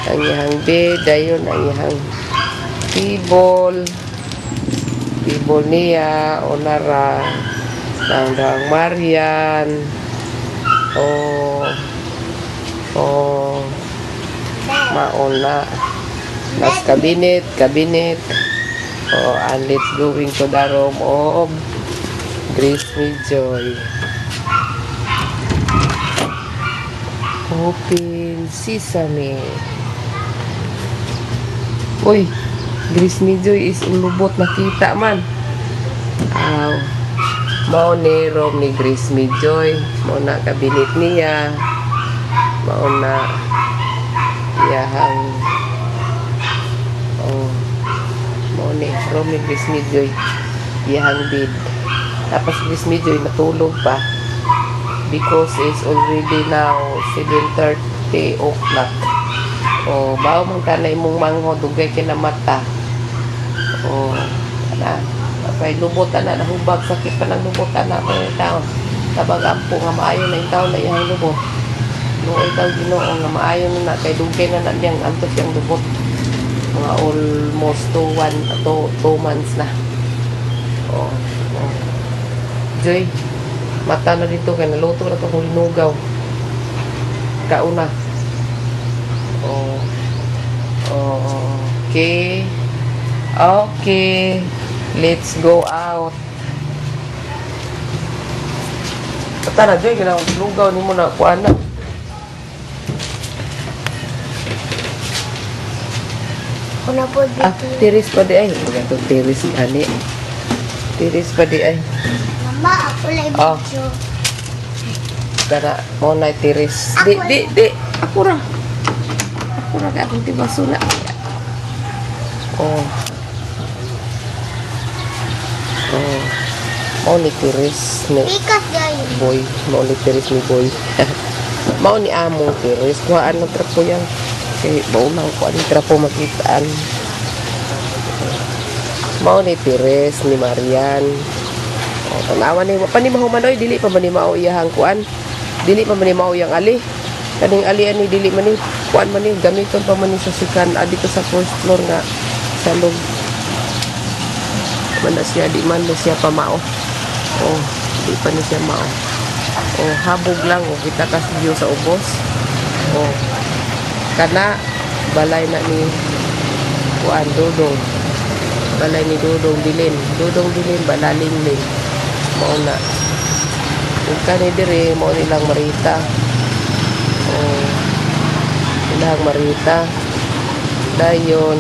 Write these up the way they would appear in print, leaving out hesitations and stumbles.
Ang iyang bed, dayon ang iyang table. Table niya, onara, ang Marian. Mauna. Mas cabinet. And let's going to the room of Grace Me Joy. Open sesame. Uy, Grace Me Joy is ulubot, nakita man. Mao ni room ni Grace Me Joy. Mao na kabinet niya. Mao na iyahang mao ni room ni Grace Me Joy. Iyahang bed. Tapos Grace Me Joy natulog pa. Because it's already now 7:30 o'clock. Bawo man ka na imong mangho, dugay kinamata. Apay lubot na nahubag, sakit pa ng lubot na ng taon. Tabag ampo nga maayo na yung taon na iyang lubot. Noong ikaw Ginoo nga maayo na kay dugay na niyang antos yung lubot. Mga almost 2 months na. Joy, mata na dito kay naluto na itong linugaw. Kauna. Okay. Let's go out. Pata na Joy, kailangan linugaw ni mo na kuan na. Kuna po dito. Tiris pa di ay. Ito tiris ani. Tiris pa di ay. Mama, ako lang video. Dara mo na tiris. Di. Ako ra ka akong tibaso na. Mau ni tiris ni Ikas gayon. boy. Mau ni tiris ni boy. Mau ni amo tiris. Kuhaan ng trapo yan. Kaya baunang kuhaan ng trapo makitaan. Mau ni tiris ni Marian. Tanawan ni panimahumanoy. Dili pa manimao iyahang kuhaan. Dili pa manimao iyang ali. Kaning alian ni dili man ni kuhaan man ni. Gamiton pa man ni sa sikan. Dito sa first floor nga. Sa loob. Mana siya, di man na siya pamao. Di pa na siya mao. Habog lang. Kita kasi sa ubos. Kana, balay na ni kuan, Dudong. Balay ni Dudong Dilin. Dudong Dilin, balaling din. Mao na. Kung kani dire, mao nilang Marita. Ilang Marita. Dayon,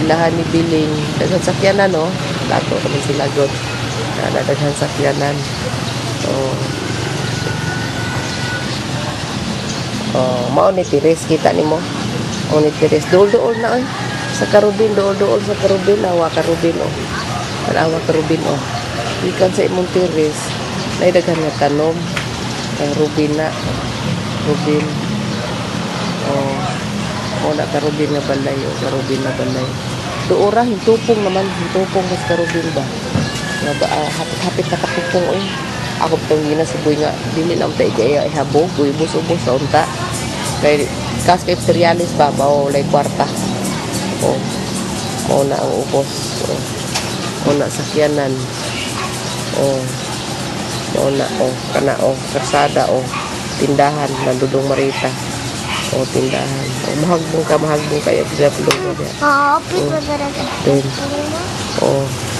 ilahan ni Biling. Dagan sakyanan, no? Lato kami sila God. Nadaghan sakyanan. Mao ni tiris, kita ni mo. Mao ni tiris. Dool-dool na, sa karubin, dool-dool sa karubin. Awa karubin, Awa karubin, Ikan sa imong tiris. Naidaghan nga tanom. Ang rubin na. Rubin. Na karubin na balay, karubin na balay. Doora, hintupong naman, hintupong mas karubin ba? Nga ba, hapit na kapupong, Ako itong gina si Boy nga, dili lang tayo kaya ihabog, ubos-ubos sa unta. Kaya, kas kay cerealis ba, lay kwarta. Mao na ang ubos. Mao na sakyanan. Mao na, kana, karsada, tindahan, Dudong Marita. Tindahan. Mahagbong kaya bisa pulong mo dyan. Happy pa talaga.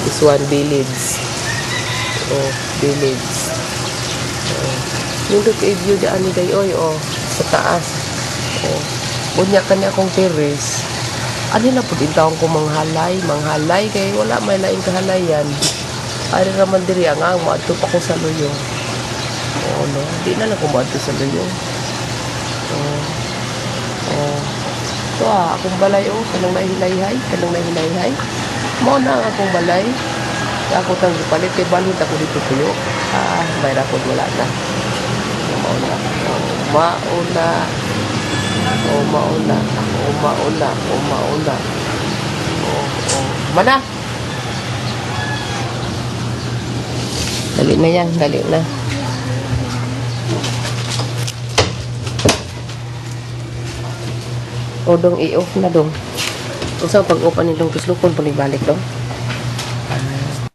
This one, village. Village. Nindot kay view dyan ni Dayoy, sa taas. Bunya ka niya akong terrace. Ano na po din taong ko manghalay, kaya wala may laing kahalayan. Ari raman diri ang maadto pa ko sa luyo. No, di na lang ko maadto sa luyo. Ito akong balay kanang nahilayhay. Mo na akong balay. Ako tang palit kay balhit ako dito tuyo. Bayra ko wala na. Mauna. Mana? Dali na yan, dali na. O dong i-off na dong. Unsa pag open nitong kislukon pag balik dong?